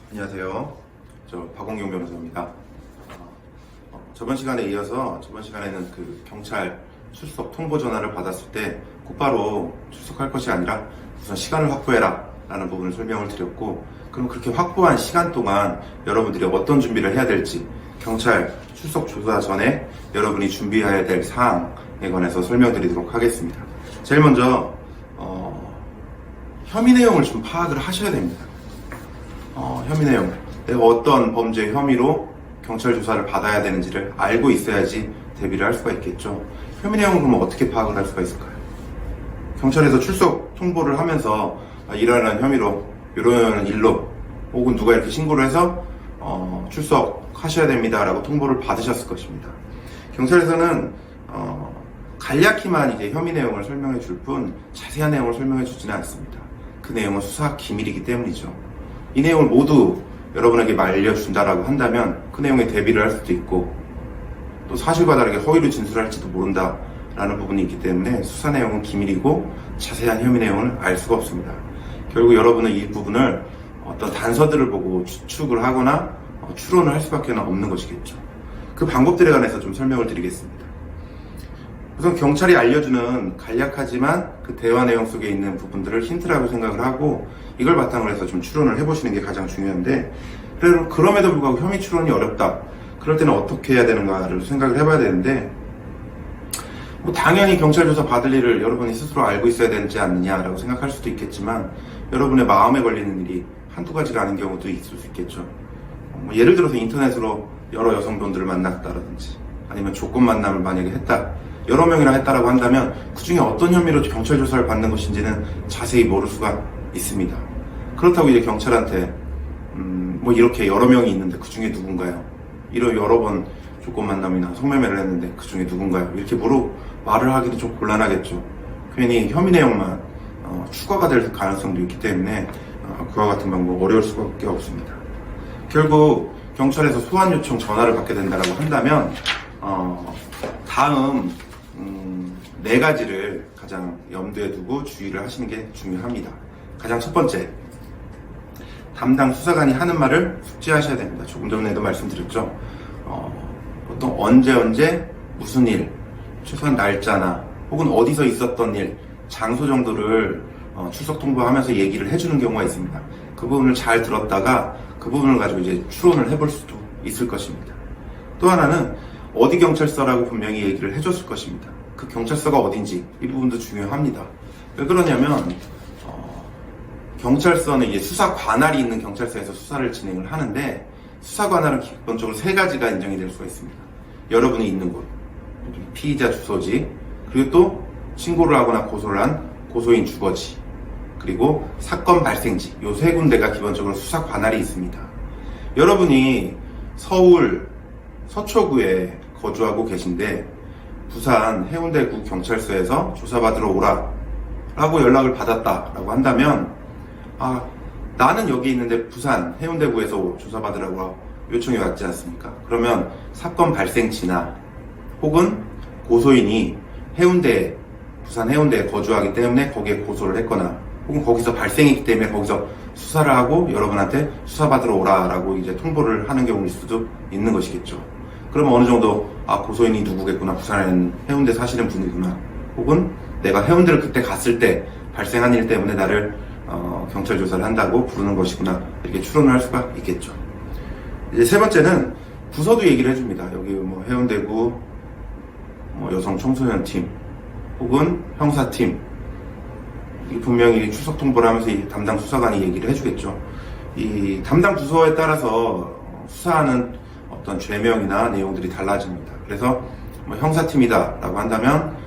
안녕하세요. 저 박원경 변호사입니다. 저번 시간에 이어서 저번 시간에는 그 경찰 출석 통보 전화를 받았을 때 곧바로 출석할 것이 아니라 우선 시간을 확보해라 라는 부분을 설명을 드렸고, 그럼 그렇게 확보한 시간 동안 여러분들이 어떤 준비를 해야 될지, 경찰 출석 조사 전에 여러분이 준비해야 될 사항에 관해서 설명드리도록 하겠습니다. 제일 먼저 혐의 내용을 좀 파악을 하셔야 됩니다. 혐의 내용, 내가 어떤 범죄 혐의로 경찰 조사를 받아야 되는지를 알고 있어야지 대비를 할 수가 있겠죠. 혐의 내용을 그러면 어떻게 파악을 할 수가 있을까요? 경찰에서 출석 통보를 하면서 이러한 혐의로 이런 일로 혹은 누가 이렇게 신고를 해서 출석하셔야 됩니다 라고 통보를 받으셨을 것입니다. 경찰에서는 간략히만 이제 혐의 내용을 설명해 줄 뿐 자세한 내용을 설명해 주지는 않습니다. 그 내용은 수사 기밀이기 때문이죠. 이 내용을 모두 여러분에게 알려준다라고 한다면 그 내용에 대비를 할 수도 있고, 또 사실과 다르게 허위로 진술할지도 모른다라는 부분이 있기 때문에 수사 내용은 기밀이고 자세한 혐의 내용을 알 수가 없습니다. 결국 여러분은 이 부분을 어떤 단서들을 보고 추측을 하거나 추론을 할 수밖에 없는 것이겠죠. 그 방법들에 관해서 좀 설명을 드리겠습니다. 우선 경찰이 알려주는 간략하지만 그 대화 내용 속에 있는 부분들을 힌트라고 생각을 하고 이걸 바탕으로 해서 좀 추론을 해보시는 게 가장 중요한데, 그럼에도 불구하고 혐의 추론이 어렵다. 그럴 때는 어떻게 해야 되는가를 생각을 해봐야 되는데, 당연히 경찰 조사 받을 일을 여러분이 스스로 알고 있어야 되지 않느냐라고 생각할 수도 있겠지만, 여러분의 마음에 걸리는 일이 한두 가지가 아닌 경우도 있을 수 있겠죠. 예를 들어서 인터넷으로 여러 여성분들을 만났다라든지, 아니면 조건 만남을 만약에 했다, 여러 명이랑 했다라고 한다면 그 중에 어떤 혐의로 경찰 조사를 받는 것인지는 자세히 모를 수가 있습니다. 그렇다고 이제 경찰한테 이렇게 여러 명이 있는데 그 중에 누군가요? 이런 여러 번 조건 만남이나 성매매를 했는데 그 중에 누군가요? 이렇게 말을 하기도 좀 곤란하겠죠. 괜히 혐의 내용만 추가가 될 가능성도 있기 때문에 그와 같은 방법 어려울 수밖에 없습니다. 결국 경찰에서 소환 요청 전화를 받게 된다라고 한다면 다음 네 가지를 가장 염두에 두고 주의를 하시는 게 중요합니다. 가장 첫 번째, 담당 수사관이 하는 말을 숙지하셔야 됩니다. 조금 전에도 말씀드렸죠. 보통 언제 무슨 일, 최소한 날짜나 혹은 어디서 있었던 일, 장소 정도를 출석 통보하면서 얘기를 해주는 경우가 있습니다. 그 부분을 잘 들었다가 그 부분을 가지고 이제 추론을 해볼 수도 있을 것입니다. 또 하나는 어디 경찰서라고 분명히 얘기를 해줬을 것입니다. 그 경찰서가 어딘지 이 부분도 중요합니다. 왜 그러냐면 경찰서는 이제 수사관할이 있는 경찰서에서 수사를 진행을 하는데, 수사관할은 기본적으로 세 가지가 인정이 될 수가 있습니다. 여러분이 있는 곳, 피의자 주소지, 그리고 또 신고를 하거나 고소를 한 고소인 주거지, 그리고 사건 발생지, 요 세 군데가 기본적으로 수사관할이 있습니다. 여러분이 서울 서초구에 거주하고 계신데 부산 해운대구 경찰서에서 조사받으러 오라 라고 연락을 받았다 라고 한다면, 나는 여기 있는데 부산 해운대구에서 조사받으라고 요청이 왔지 않습니까? 그러면 사건 발생지나 혹은 고소인이 부산 해운대에 거주하기 때문에 거기에 고소를 했거나 혹은 거기서 발생했기 때문에 거기서 수사를 하고 여러분한테 수사받으러 오라 라고 이제 통보를 하는 경우일 수도 있는 것이겠죠. 그러면 어느 정도 고소인이 누구겠구나, 부산에 해운대 사시는 분이구나, 혹은 내가 해운대를 그때 갔을 때 발생한 일 때문에 나를 경찰 조사를 한다고 부르는 것이구나, 이렇게 추론을 할 수가 있겠죠. 이제 세 번째는 부서도 얘기를 해줍니다. 여기 해운대구 여성 청소년팀 혹은 형사팀, 분명히 출석 통보를 하면서 이 담당 수사관이 얘기를 해주겠죠. 이 담당 부서에 따라서 수사하는 어떤 죄명이나 내용들이 달라집니다. 그래서 형사팀이다 라고 한다면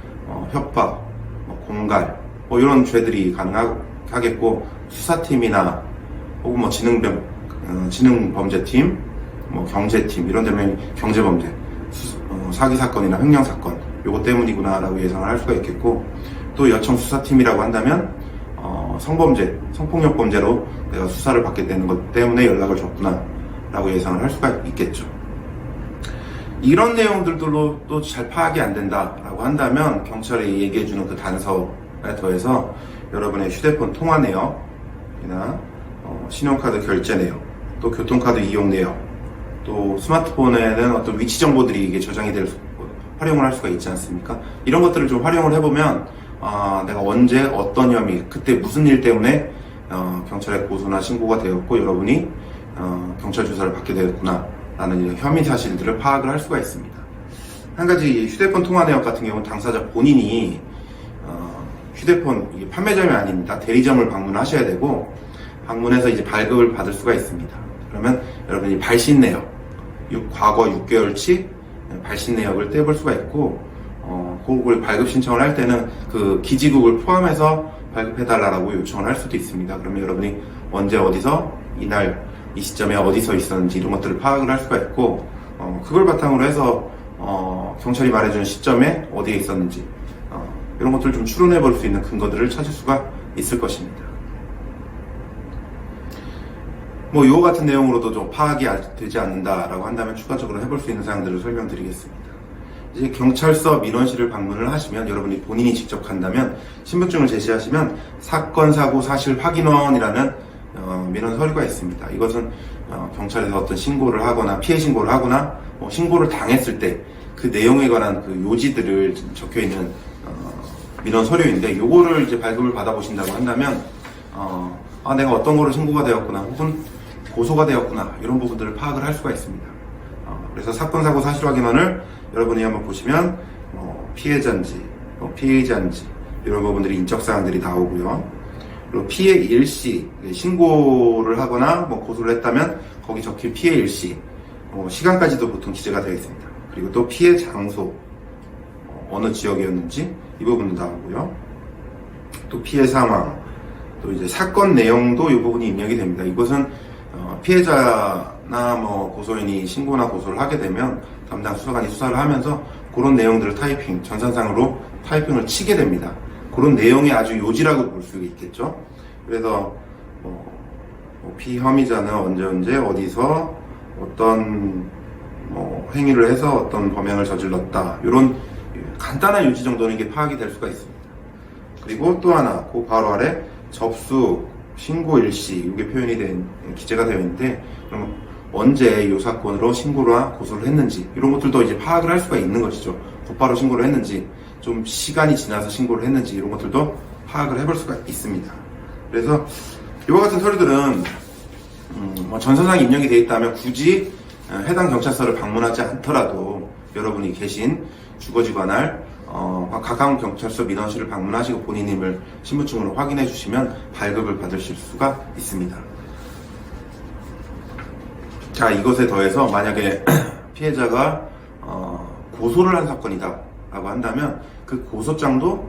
협박, 공갈 이런 죄들이 가능하겠고, 수사팀이나 혹은 지능범죄팀, 경제팀 이런 데면 경제범죄, 사기사건이나 횡령사건 요거 때문이구나 라고 예상을 할 수가 있겠고, 또 여청 수사팀이라고 한다면 성범죄, 성폭력범죄로 내가 수사를 받게 되는 것 때문에 연락을 줬구나 라고 예상을 할 수가 있겠죠. 이런 내용들도 또 잘 파악이 안 된다라고 한다면 경찰이 얘기해주는 그 단서에 더해서 여러분의 휴대폰 통화 내역이나 신용카드 결제 내역, 또 교통카드 이용 내역, 또 스마트폰에는 어떤 위치 정보들이 이게 저장이 활용을 할 수가 있지 않습니까? 이런 것들을 좀 활용을 해보면 내가 언제 어떤 혐의, 그때 무슨 일 때문에 경찰에 고소나 신고가 되었고 여러분이 경찰 조사를 받게 되었구나 라는 혐의 사실들을 파악을 할 수가 있습니다. 한 가지 휴대폰 통화 내역 같은 경우는 당사자 본인이 휴대폰, 이게 판매점이 아닙니다. 대리점을 방문하셔야 되고 방문해서 이제 발급을 받을 수가 있습니다. 그러면 여러분이 발신 내역, 과거 6개월치 발신 내역을 떼볼 수가 있고 그걸 발급 신청을 할 때는 그 기지국을 포함해서 발급해달라고 요청을 할 수도 있습니다. 그러면 여러분이 언제 어디서 이날 이 시점에 어디서 있었는지 이런 것들을 파악을 할 수가 있고 그걸 바탕으로 해서 경찰이 말해주는 시점에 어디에 있었는지 이런 것들을 좀 추론해 볼 수 있는 근거들을 찾을 수가 있을 것입니다. 뭐 이와 같은 내용으로도 좀 파악이 되지 않는다라고 한다면 추가적으로 해볼 수 있는 사항들을 설명드리겠습니다. 이제 경찰서 민원실을 방문을 하시면 여러분이 본인이 직접 간다면 신분증을 제시하시면 사건 사고 사실 확인원이라는 민원 서류가 있습니다. 이것은 경찰에서 어떤 신고를 하거나 피해 신고를 하거나 신고를 당했을 때 그 내용에 관한 그 요지들을 적혀 있는 민원 서류인데 이거를 이제 발급을 받아보신다고 한다면 내가 어떤 거로 신고가 되었구나 혹은 고소가 되었구나 이런 부분들을 파악을 할 수가 있습니다. 그래서 사건 사고 사실 확인원을 여러분이 한번 보시면 피해자인지 피해자인지 이런 부분들이 인적사항들이 나오고요. 그리고 피해 일시 신고를 하거나 고소를 했다면 거기 적힌 피해 일시 시간까지도 보통 기재가 되어 있습니다. 그리고 또 피해 장소 어느 지역이었는지 이 부분도 나오고요. 또 피해 상황 또 이제 사건 내용도 이 부분이 입력이 됩니다. 이것은 피해자나 고소인이 신고나 고소를 하게 되면 담당 수사관이 수사를 하면서 그런 내용들을 전산상으로 타이핑을 치게 됩니다. 그런 내용이 아주 요지라고 볼 수 있겠죠. 그래서 피혐의자는 언제 어디서 어떤 행위를 해서 어떤 범행을 저질렀다 이런 간단한 요지 정도는 이게 파악이 될 수가 있습니다. 그리고 또 하나 그 바로 아래 접수 신고 일시 이게 기재가 되어 있는데 그럼 언제 이 사건으로 신고나 고소를 했는지 이런 것들도 이제 파악을 할 수가 있는 것이죠. 곧바로 신고를 했는지 좀 시간이 지나서 신고를 했는지 이런 것들도 파악을 해볼 수가 있습니다. 그래서 이와 같은 서류들은 전산상 입력이 되어 있다면 굳이 해당 경찰서를 방문하지 않더라도 여러분이 계신 주거지관할 가까운 경찰서 민원실을 방문하시고 본인임을 신분증으로 확인해 주시면 발급을 받으실 수가 있습니다. 자, 이것에 더해서 만약에 피해자가 고소를 한 사건이다 라고 한다면 그 고소장도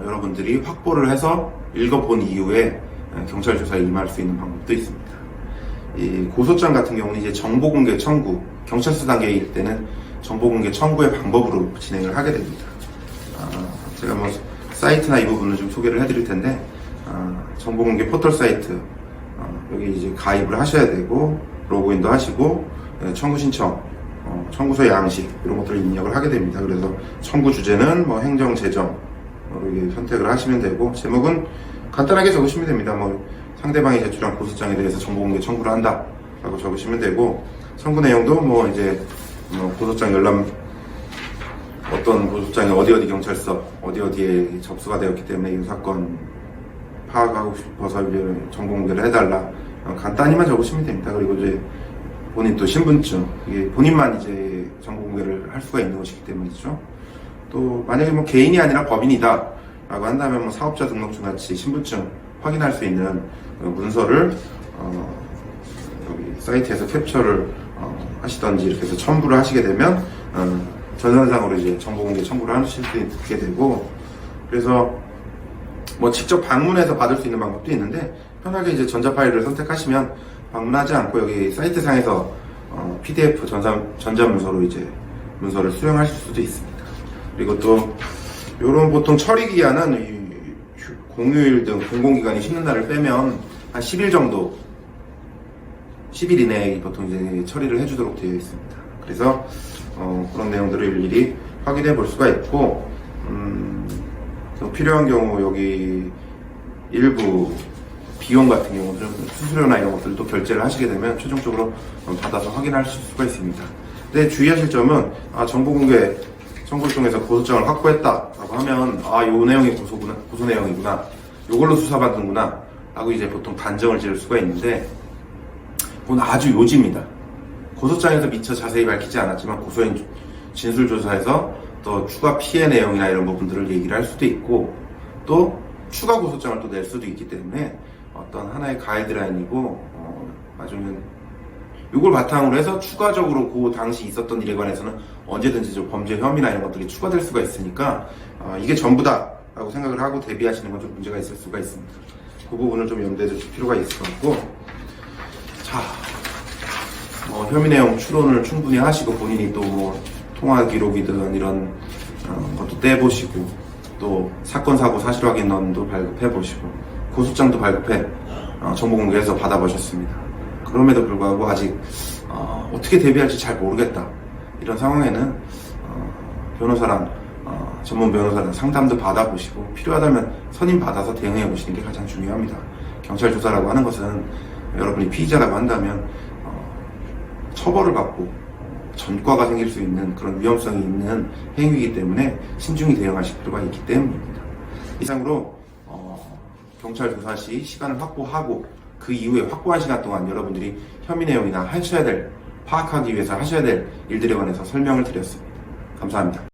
여러분들이 확보를 해서 읽어본 이후에 경찰 조사에 임할 수 있는 방법도 있습니다. 이 고소장 같은 경우는 이제 정보공개 청구, 경찰서 단계일 때는 정보공개 청구의 방법으로 진행을 하게 됩니다. 제가 사이트나 이 부분을 좀 소개를 해드릴 텐데, 정보공개 포털 사이트, 여기 이제 가입을 하셔야 되고, 로그인도 하시고, 청구 신청, 청구서 양식, 이런 것들을 입력을 하게 됩니다. 그래서 청구 주제는 행정, 재정, 이렇게 선택을 하시면 되고, 제목은 간단하게 적으시면 됩니다. 상대방이 제출한 고소장에 대해서 정보공개 청구를 한다 라고 적으시면 되고, 청구 내용도 고소장 열람, 어떤 고소장이 어디 경찰서 어디에 접수가 되었기 때문에 이 사건 파악하고 싶어서 정보공개를 해달라 간단히만 적으시면 됩니다. 그리고 이제 본인 또 신분증, 이게 본인만 이제 정보공개를 할 수가 있는 것이기 때문이죠. 또 만약에 개인이 아니라 법인이다 라고 한다면 사업자 등록증 같이 신분증 확인할 수 있는 문서를 여기 사이트에서 캡처를 하시던지 이렇게 해서 첨부를 하시게 되면 전산상으로 이제 정보공개 청구를 하실 수 있게 되고, 그래서 직접 방문해서 받을 수 있는 방법도 있는데 편하게 이제 전자파일을 선택하시면 방문하지 않고 여기 사이트 상에서 PDF 전자문서로 이제 문서를 수령하실 수도 있습니다. 그리고 또 요런 보통 처리 기한은 공휴일 등 공공기관이 쉬는 날을 빼면 한 10일 정도, 10일 이내에 보통 이제 처리를 해주도록 되어 있습니다. 그래서 그런 내용들을 일일이 확인해 볼 수가 있고, 또 필요한 경우 여기 일부 비용 같은 경우는 수수료나 이런 것들도 결제를 하시게 되면 최종적으로 받아서 확인하실 수가 있습니다. 근데 주의하실 점은 정보 공개 청구를 통해서 고소장을 확보했다라고 하면 요 내용이 고소 내용이구나, 요걸로 수사받는구나 라고 이제 보통 단정을 지을 수가 있는데, 그건 아주 요지입니다. 고소장에서 미처 자세히 밝히지 않았지만 고소인 진술조사에서 또 추가 피해 내용이나 이런 부분들을 얘기를 할 수도 있고, 또 추가 고소장을 또 낼 수도 있기 때문에 어떤 하나의 가이드라인이고, 나중에는 이걸 바탕으로 해서 추가적으로 그 당시 있었던 일에 관해서는 언제든지 좀 범죄 혐의나 이런 것들이 추가될 수가 있으니까 이게 전부다라고 생각을 하고 대비하시는 건 좀 문제가 있을 수가 있습니다. 그 부분을 좀 염두에 두실 필요가 있을 것 같고, 자, 혐의 내용 추론을 충분히 하시고 본인이 또 뭐 통화 기록이든 이런 것도 떼보시고, 또 사건 사고 사실 확인원도 발급해 보시고, 고소장도 발급해 정보 공개해서 받아보셨습니다. 그럼에도 불구하고 아직 어떻게 대비할지 잘 모르겠다, 이런 상황에는 변호사랑 전문 변호사랑 상담도 받아보시고, 필요하다면 선임 받아서 대응해 보시는 게 가장 중요합니다. 경찰 조사라고 하는 것은 여러분이 피의자라고 한다면 처벌을 받고 전과가 생길 수 있는 그런 위험성이 있는 행위이기 때문에 신중히 대응하실 필요가 있기 때문입니다. 이상으로 경찰 조사 시 시간을 확보하고 그 이후에 확보한 시간 동안 여러분들이 혐의 내용이나 하셔야 될, 파악하기 위해서 하셔야 될 일들에 관해서 설명을 드렸습니다. 감사합니다.